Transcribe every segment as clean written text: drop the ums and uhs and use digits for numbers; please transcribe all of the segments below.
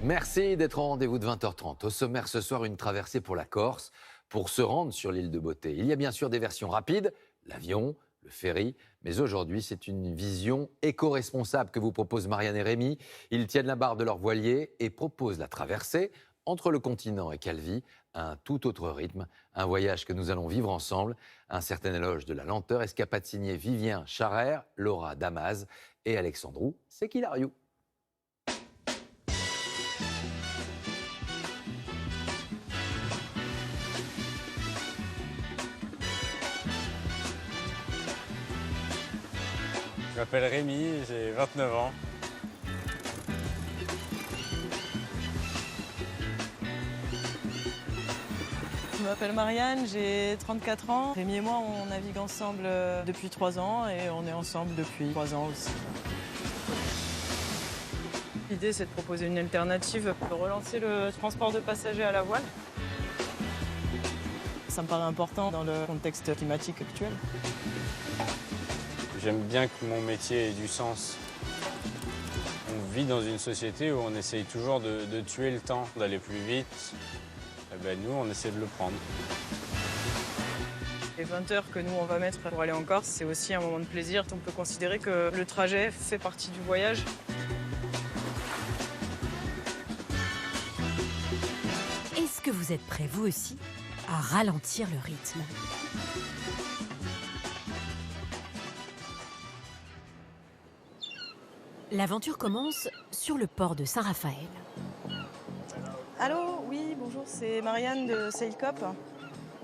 Merci d'être au rendez-vous de 20h30. Au sommaire ce soir, une traversée pour la Corse pour se rendre sur l'île de Beauté. Il y a bien sûr des versions rapides, l'avion, le ferry, mais aujourd'hui c'est une vision éco-responsable que vous proposent Marianne et Rémi. Ils tiennent la barre de leur voilier et proposent la traversée entre le continent et Calvi à un tout autre rythme. Un voyage que nous allons vivre ensemble. Un certain éloge de la lenteur. Escapade signée Vivien Charrère, Laura Damas et Alexandrou Sekilariou. Je m'appelle Rémi, j'ai 29 ans. Je m'appelle Marianne, j'ai 34 ans. Rémi et moi, on navigue ensemble depuis 3 ans et on est ensemble depuis 3 ans aussi. L'idée, c'est de proposer une alternative pour relancer le transport de passagers à la voile. Ça me paraît important dans le contexte climatique actuel. J'aime bien que mon métier ait du sens. On vit dans une société où on essaye toujours de tuer le temps, d'aller plus vite. Et ben nous, on essaie de le prendre. Les 20 heures que nous, on va mettre pour aller en Corse, c'est aussi un moment de plaisir. On peut considérer que le trajet fait partie du voyage. Est-ce que vous êtes prêts, vous aussi, à ralentir le rythme ? L'aventure commence sur le port de Saint-Raphaël. Allô, oui, bonjour, c'est Marianne de Sailcop.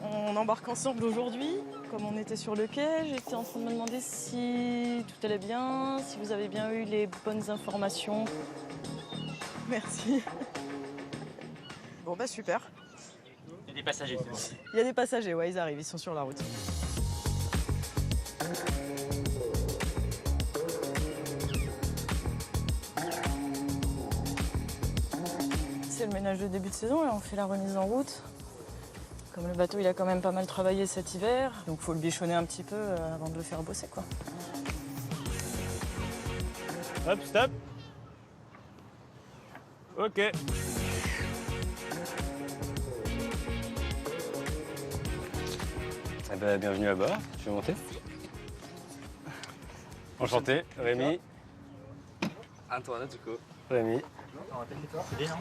On embarque ensemble aujourd'hui. Comme on était sur le quai, j'étais en train de me demander si tout allait bien, si vous avez bien eu les bonnes informations. Merci. Bon, bah super. Il y a des passagers, c'est bon. Il y a des passagers, ouais, ils arrivent, ils sont sur la route. C'est le ménage de début de saison, là on fait la remise en route. Comme le bateau il a quand même pas mal travaillé cet hiver, donc faut le bichonner un petit peu avant de le faire bosser quoi. Hop, stop. Ok. Eh ben, bienvenue à bord. Tu veux monter? Enchanté, Rémi. Antoine, du coup. Rémi. C'est bien,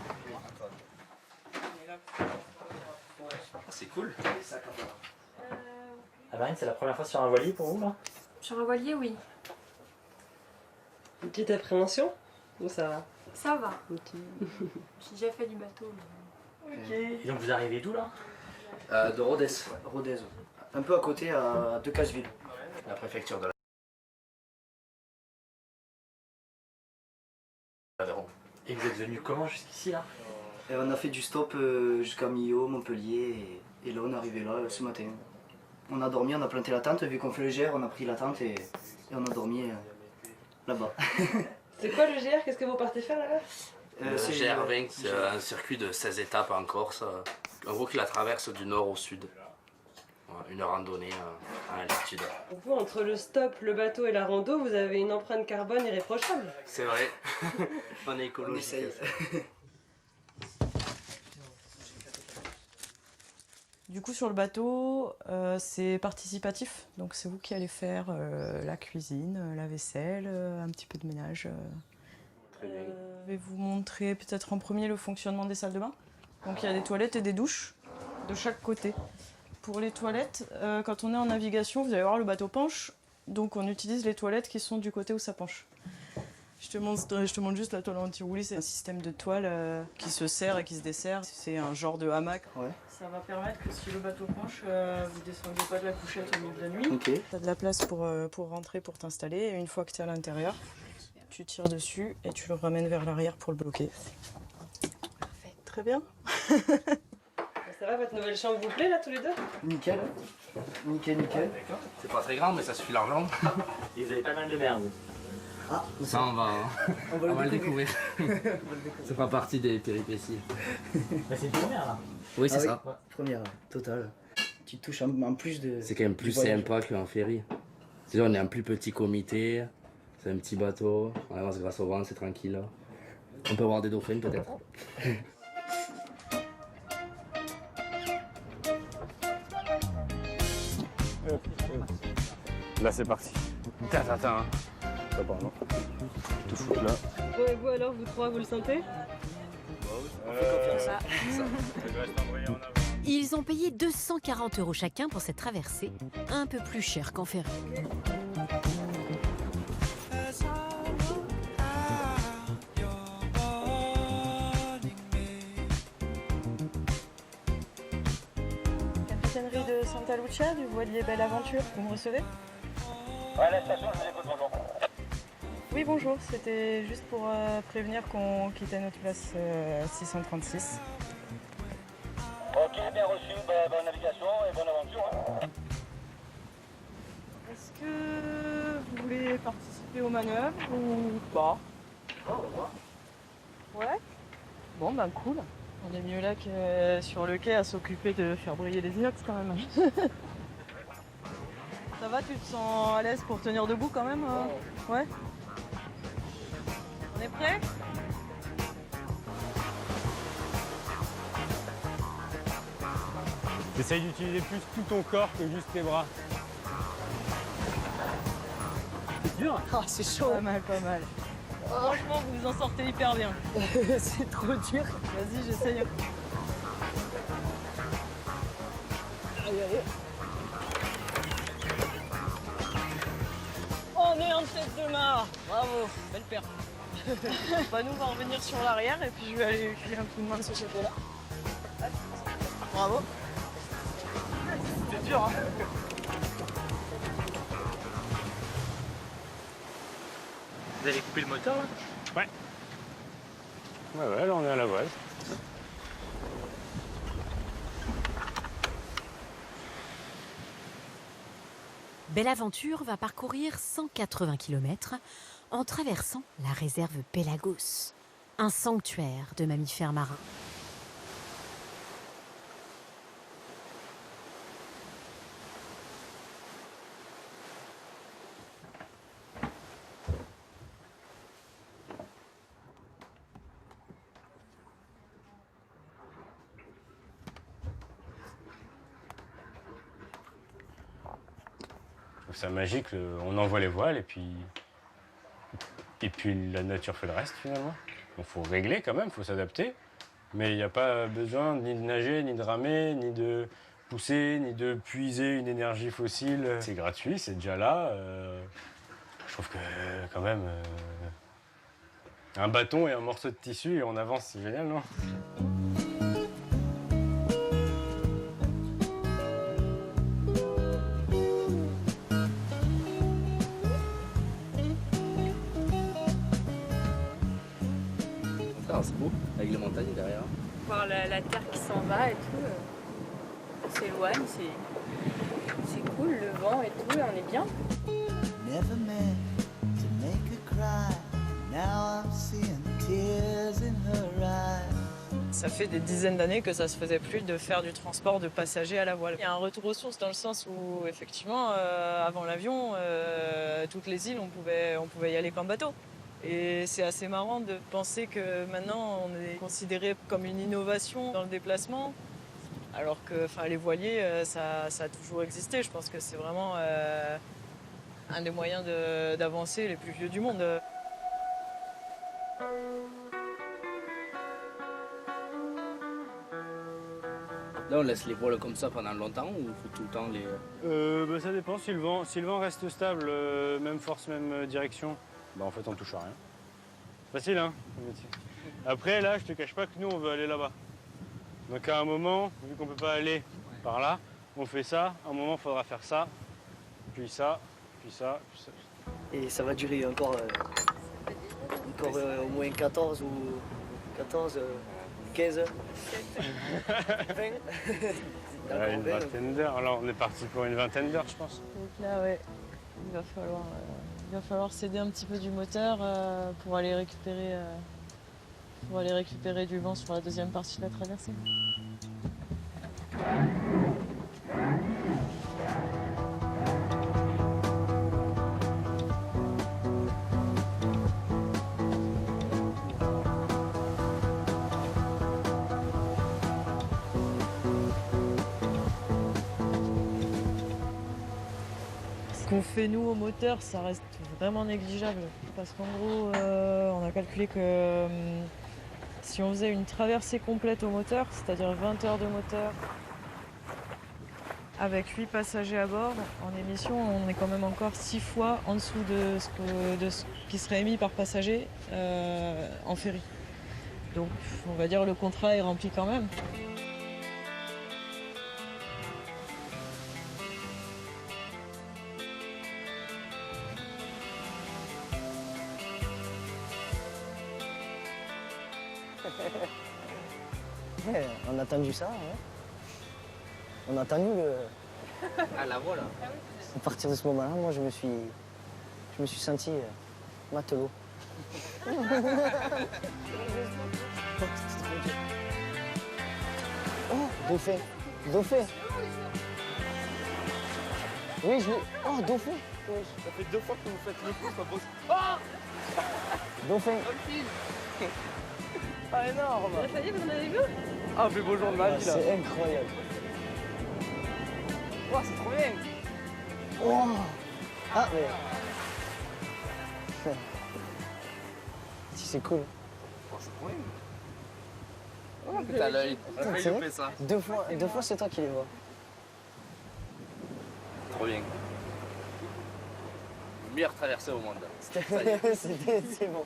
C'est cool. Ah Marine, c'est la première fois sur un voilier pour vous, là? Sur un voilier, oui. Une petite appréhension? Ou ça va? Ça va. Ok. J'ai déjà fait du bateau. Et donc vous arrivez d'où, là? De Rodez. Rodez. Un peu à côté, à Decazeville. La préfecture de l'Aveyron. Et vous êtes venu comment jusqu'ici, là? Et on a fait du stop jusqu'à Millau, Montpellier, et là on est arrivé là ce matin. On a dormi, on a planté la tente, vu qu'on fait le GR, on a pris la tente et on a dormi là-bas. C'est quoi le GR? Qu'est-ce que vous partez faire là-bas? Le GR20, c'est un circuit de 16 étapes en Corse, en gros qui la traverse du nord au sud. Une randonnée à altitude. Vous, entre le stop, le bateau et la rando, vous avez une empreinte carbone irréprochable. C'est vrai, on est écologique. Du coup sur le bateau, c'est participatif, donc c'est vous qui allez faire la cuisine, la vaisselle, un petit peu de ménage. Très bien. Je vais vous montrer peut-être en premier le fonctionnement des salles de bain. Donc il y a des toilettes et des douches de chaque côté. Pour les toilettes, quand on est en navigation, vous allez voir le bateau penche, donc on utilise les toilettes qui sont du côté où ça penche. Je te montre juste la toile anti-roulis, c'est un système de toile qui se serre et qui se dessert. C'est un genre de hamac. Ouais. Ça va permettre que si le bateau penche, vous descendez pas de la couchette au milieu de la nuit. Ok. Tu as de la place pour rentrer, pour t'installer. Et une fois que tu es à l'intérieur, tu tires dessus et tu le ramènes vers l'arrière pour le bloquer. Parfait. Très bien. Ça va, votre nouvelle chambre vous plaît là tous les deux? Nickel. Nickel, nickel. C'est pas très grand, mais ça suffit largement. Et vous avez pas mal de merde. Ah, Ça, on va le découvrir. Ça fera partie des péripéties. Bah, c'est une première, là. Oui, c'est Ah oui. ça. Première, totale. Tu touches en plus de... C'est quand même plus du voyage. sympa qu'un ferry. C'est on est un plus petit comité, c'est un petit bateau, on avance grâce au vent, c'est tranquille. On peut avoir des dauphins peut-être. Là c'est parti. Attends. Pas pardon. Tout foutre là. Bon, et vous alors, vous trois, vous le sentez? Ils ont payé 240 € chacun pour cette traversée, un peu plus cher qu'en ferry. Capitainerie de Santa Lucia, du voilier Belle Aventure, vous me recevez? Ouais, la station, je vous écoute, bonjour. Oui, bonjour, c'était juste pour prévenir qu'on quittait notre place 636. Ok, bien reçu, bonne navigation et bonne aventure. Hein. Est-ce que vous voulez participer aux manœuvres ou pas? Ouais. Bon, ben cool. On est mieux là que sur le quai à s'occuper de faire briller les inox quand même. Ça va, tu te sens à l'aise pour tenir debout quand même? Ouais. On est prêt? Essaye d'utiliser plus tout ton corps que juste tes bras. C'est dur. Ah, c'est chaud. Pas mal, pas mal. Franchement, vous vous en sortez hyper bien. C'est trop dur. Vas-y, j'essaye. Allez. On est en tête de mare. Bravo, belle paire. Bah, nous, on va revenir sur l'arrière et puis je vais aller lui filer un coup de main de ce côté-là. Bravo. C'est dur, hein. Vous allez couper le moteur, là? Ouais. Ouais, là on est à la voile. Belle Aventure va parcourir 180 km en traversant la réserve Pelagos, un sanctuaire de mammifères marins. C'est magique, on envoie les voiles et puis la nature fait le reste finalement. Il faut régler quand même, il faut s'adapter. Mais il n'y a pas besoin ni de nager, ni de ramer, ni de pousser, ni de puiser une énergie fossile. C'est gratuit, c'est déjà là. Je trouve que quand même, un bâton et un morceau de tissu et on avance, c'est génial, non? C'est beau, avec les montagnes derrière. Voir la terre qui s'en va et tout. On s'éloigne, c'est cool, le vent et tout, et on est bien. Never meant to make her cry. Now I'm seeing tears in her eyes. Ça fait des dizaines d'années que ça se faisait plus de faire du transport de passagers à la voile. Il y a un retour aux sources dans le sens où, effectivement, avant l'avion, toutes les îles, on pouvait y aller qu'en bateau. Et c'est assez marrant de penser que maintenant, on est considéré comme une innovation dans le déplacement, alors que les voiliers, ça a toujours existé. Je pense que c'est vraiment un des moyens d'avancer les plus vieux du monde. Là, on laisse les voiles comme ça pendant longtemps ou il faut tout le temps les... Ça dépend, si le vent reste stable, même force, même direction, en fait on touche à rien. Facile, hein, le métier. Après, là, je te cache pas que nous, on veut aller là-bas. Donc à un moment, vu qu'on peut pas aller par là, on fait ça. À un moment, il faudra faire ça, puis ça, puis ça, puis ça. Et ça va durer encore au moins 14 ou 14, 15, 20. Une vingtaine d'heures. Alors, on est parti pour une vingtaine d'heures, je pense. Donc là, ouais, il va falloir céder un petit peu du moteur pour aller récupérer du vent sur la deuxième partie de la traversée. qu'on fait nous au moteur, ça reste vraiment négligeable. Parce qu'en gros, on a calculé que si on faisait une traversée complète au moteur, c'est-à-dire 20 heures de moteur, avec 8 passagers à bord, en émission, on est quand même encore 6 fois en dessous de ce qui serait émis par passager en ferry. Donc on va dire le contrat est rempli quand même. Ouais, on a attendu ça, ouais. On a attendu le... Ah, la voilà. À partir de ce moment-là, moi, je me suis senti matelot. Oh, dauphin. Dauphin. Oui, je l'ai... Oh, dauphin. Ça fait 2 fois que vous faites le coup, c'est pas possible. Dauphin. Ah, énorme. Ça y est, vous en avez vu? Ah, plus beau jour de ma vie, là. C'est incroyable. Oh, c'est trop bien. Oh. Ah, mais... Si, c'est cool. Oh, c'est trop bien. Oh, t'as l'œil. C'est vrai ça. Deux fois, c'est toi qui les vois. Trop bien. Meilleure traversée au monde. C'est bon.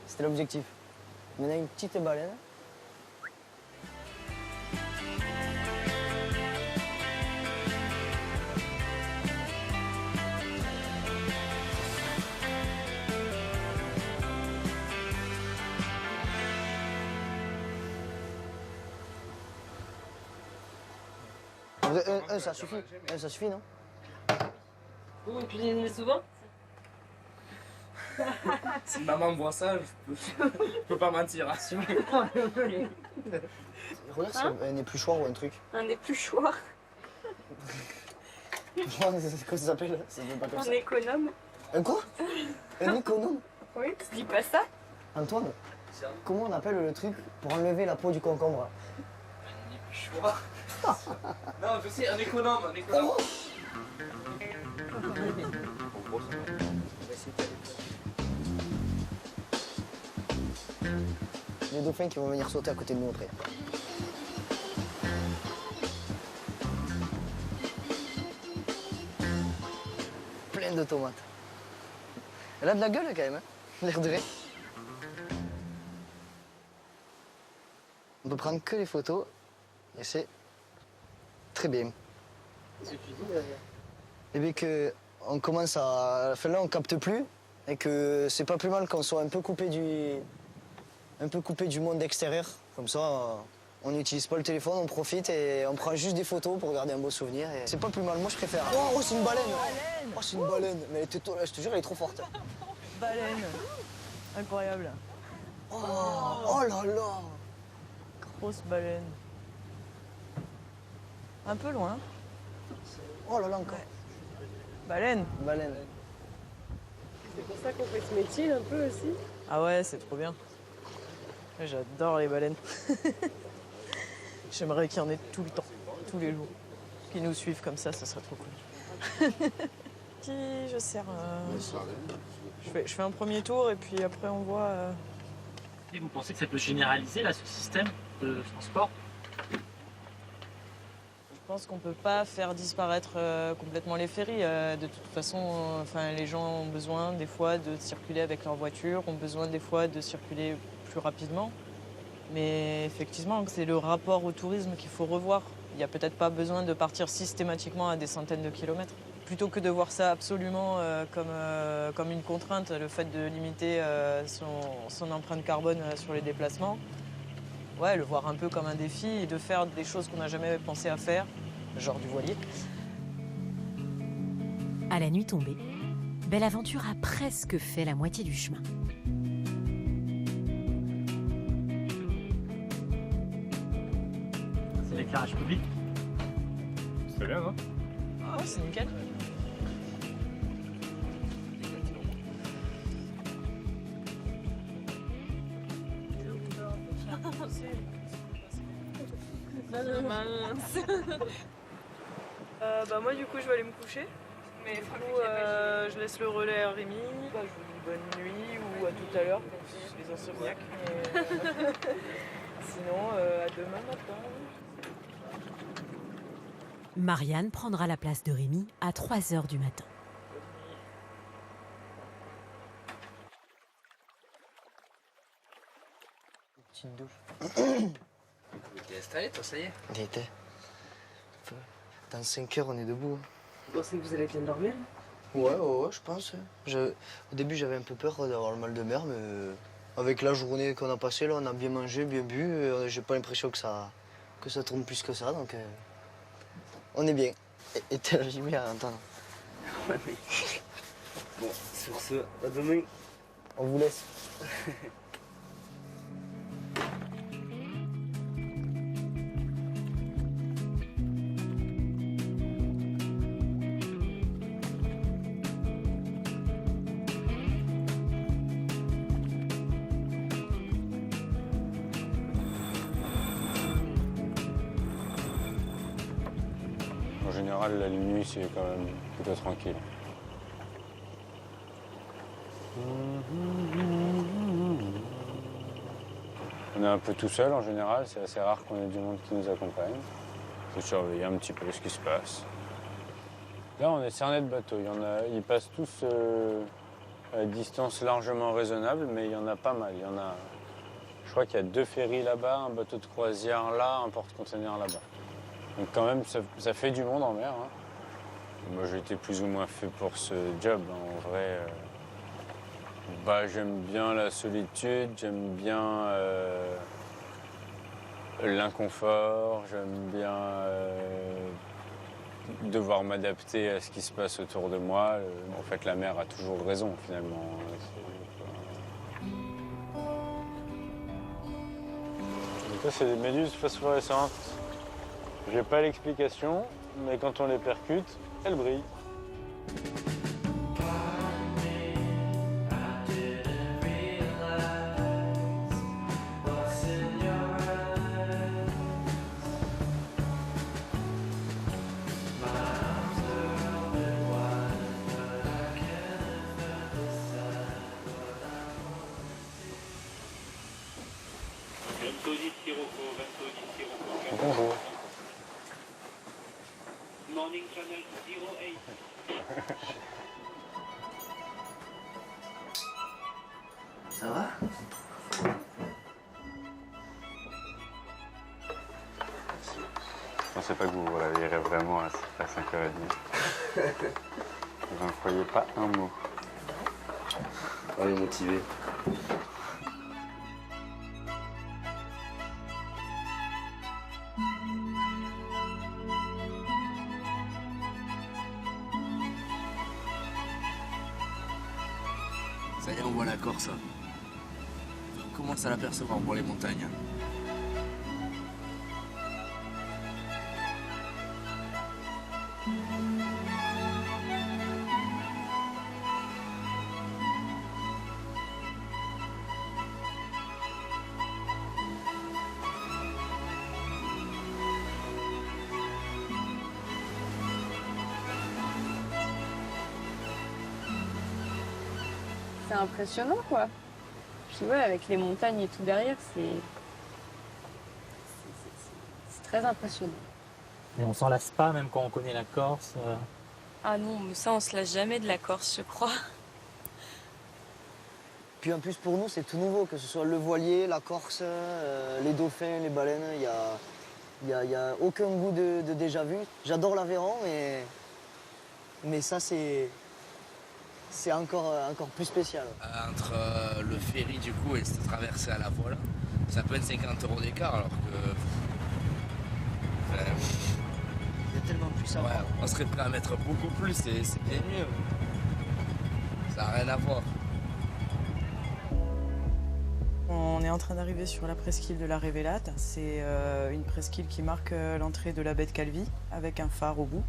C'était l'objectif. On a une petite baleine. Ça suffit. Ça suffit, non? Vous cuisinez souvent? Si maman voit ça, je peux pas mentir. Regarde si un épluchoir ou un truc. Un épluchoir, C'est quoi ça s'appelle? Ça s'appelle pas comme un ça. économe. Un quoi? Un économe? Oui, tu dis pas ça? Antoine, comment on appelle le truc pour enlever la peau du concombre? Choix. Non, je sais, un économe, un économe. Oh. Les dauphins qui vont venir sauter à côté de nous après. Plein de tomates. Elle a de la gueule quand même, hein, l'air de rien. On peut prendre que les photos et c'est très bien. Et bien que on commence à... Enfin là on capte plus et que c'est pas plus mal qu'on soit un peu coupé du monde extérieur. Comme ça on n'utilise pas le téléphone, on profite et on prend juste des photos pour garder un beau souvenir. Et c'est pas plus mal, moi je préfère. Oh, c'est une baleine. Oh, c'est une baleine. Mais elle était je te jure elle est trop forte. Baleine. Incroyable. Oh, oh là là. Grosse baleine. Un peu loin. Oh là là encore. Baleine. Baleine. C'est pour ça qu'on fait ce métier un peu aussi. Ah ouais, c'est trop bien. J'adore les baleines. J'aimerais qu'il y en ait tout le temps, tous les jours. Qui nous suivent comme ça serait trop cool. Qui je sers je fais un premier tour et puis après on voit... Et vous pensez que ça peut généraliser là, ce système de transport? Je pense qu'on ne peut pas faire disparaître complètement les ferries. De toute façon, les gens ont besoin des fois de circuler avec leur voiture, ont besoin des fois de circuler plus rapidement. Mais effectivement, c'est le rapport au tourisme qu'il faut revoir. Il n'y a peut-être pas besoin de partir systématiquement à des centaines de kilomètres. Plutôt que de voir ça absolument comme une contrainte, le fait de limiter son empreinte carbone sur les déplacements, ouais, le voir un peu comme un défi et de faire des choses qu'on n'a jamais pensé à faire, genre du voilier. À la nuit tombée, Belle Aventure a presque fait la moitié du chemin. C'est l'éclairage public. C'est bien, non? Ah ouais, c'est nickel. Mince. Moi du coup je vais aller me coucher. Mais du coup, je laisse le relais à Rémi. Je vous dis bonne nuit ou à tout à l'heure pour les insomniaques. Sinon, à demain matin. Marianne prendra la place de Rémi à 3h du matin. Petite douche. T'es installé, toi, ça y est? Il était. Dans 5 heures, on est debout. Vous pensez que vous allez bien dormir? Ouais, je pense. Au début, j'avais un peu peur d'avoir le mal de mer, mais avec la journée qu'on a passée, là, on a bien mangé, bien bu. J'ai pas l'impression que ça tourne plus que ça, donc on est bien. Et t'es régimé à entendre. Ouais, mais... Bon, sur ce, à demain. On vous laisse. En général, la nuit, c'est quand même plutôt tranquille. On est un peu tout seul en général, c'est assez rare qu'on ait du monde qui nous accompagne. Il faut surveiller un petit peu ce qui se passe. Là, on est cerné de bateaux. Ils passent tous à distance largement raisonnable, mais il y en a pas mal. Je crois qu'il y a 2 ferries là-bas, un bateau de croisière là, un porte-container là-bas. Donc quand même, ça fait du monde en mer. Hein. Moi, j'ai été plus ou moins fait pour ce job. En vrai, j'aime bien la solitude, j'aime bien l'inconfort, j'aime bien devoir m'adapter à ce qui se passe autour de moi. En fait, la mer a toujours raison, finalement. Ça, c'est des méduses phosphorescentes. J'ai pas l'explication, mais quand on les percute, elles brillent. Bonjour. Morning Channel 08. Ça va? Je pensais pas que vous vous réveillerez vraiment à 5h30. Vous n'en croyez pas un mot. On est motivé. Ça y est, on voit la Corse. On commence à l'apercevoir pour les montagnes. C'est impressionnant, quoi. Puis ouais, avec les montagnes et tout derrière, c'est très impressionnant. Et on s'en lasse pas, même quand on connaît la Corse. Ah non, mais ça, on se lasse jamais de la Corse, je crois. Puis en plus, pour nous, c'est tout nouveau, que ce soit le voilier, la Corse, les dauphins, les baleines. Il y a aucun goût de déjà vu. J'adore l'Aveyron, mais ça, c'est encore plus spécial. Entre le ferry du coup et cette traversée à la voile, ça peut être 50 € d'écart alors que... Il y a tellement plus à voir. On serait prêt à mettre beaucoup plus et c'est bien mieux. Ça n'a rien à voir. On est en train d'arriver sur la presqu'île de la Révélate. C'est une presqu'île qui marque l'entrée de la baie de Calvi avec un phare au bout.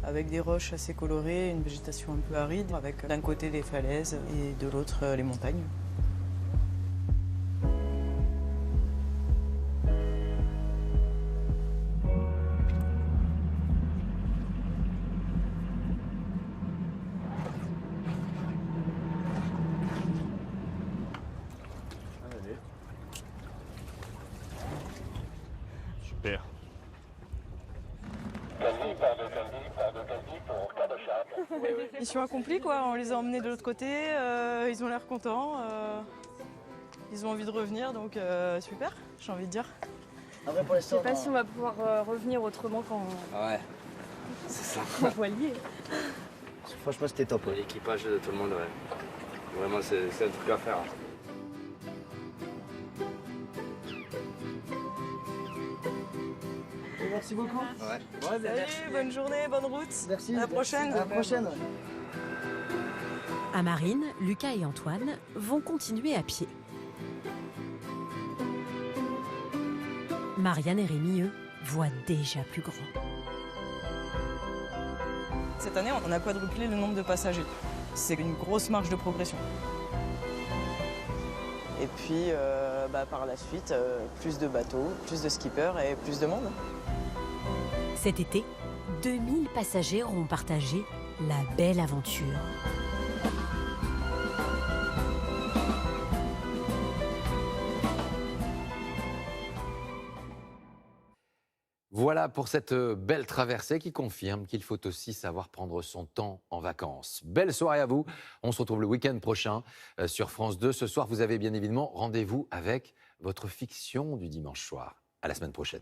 Avec des roches assez colorées, une végétation un peu aride, avec d'un côté les falaises et de l'autre les montagnes. Super. Mission accomplie quoi, on les a emmenés de l'autre côté, ils ont l'air contents, ils ont envie de revenir donc super, j'ai envie de dire. Après, pour Je sais pas si on va pouvoir revenir autrement qu'en Ouais, c'est ça. en voilier. Franchement, c'était top. L'équipage de tout le monde, ouais. Vraiment, c'est un truc à faire. Merci beaucoup. Ouais. Salut, bonne journée, bonne route. Merci. À la prochaine. À la prochaine. À Marine, Lucas et Antoine vont continuer à pied. Marianne et Rémi, eux, voient déjà plus grand. Cette année, on a quadruplé le nombre de passagers. C'est une grosse marge de progression. Et puis, par la suite, plus de bateaux, plus de skippers et plus de monde. Cet été, 2000 passagers auront partagé la belle aventure. Voilà pour cette belle traversée qui confirme qu'il faut aussi savoir prendre son temps en vacances. Belle soirée à vous. On se retrouve le week-end prochain sur France 2. Ce soir, vous avez bien évidemment rendez-vous avec votre fiction du dimanche soir. À la semaine prochaine.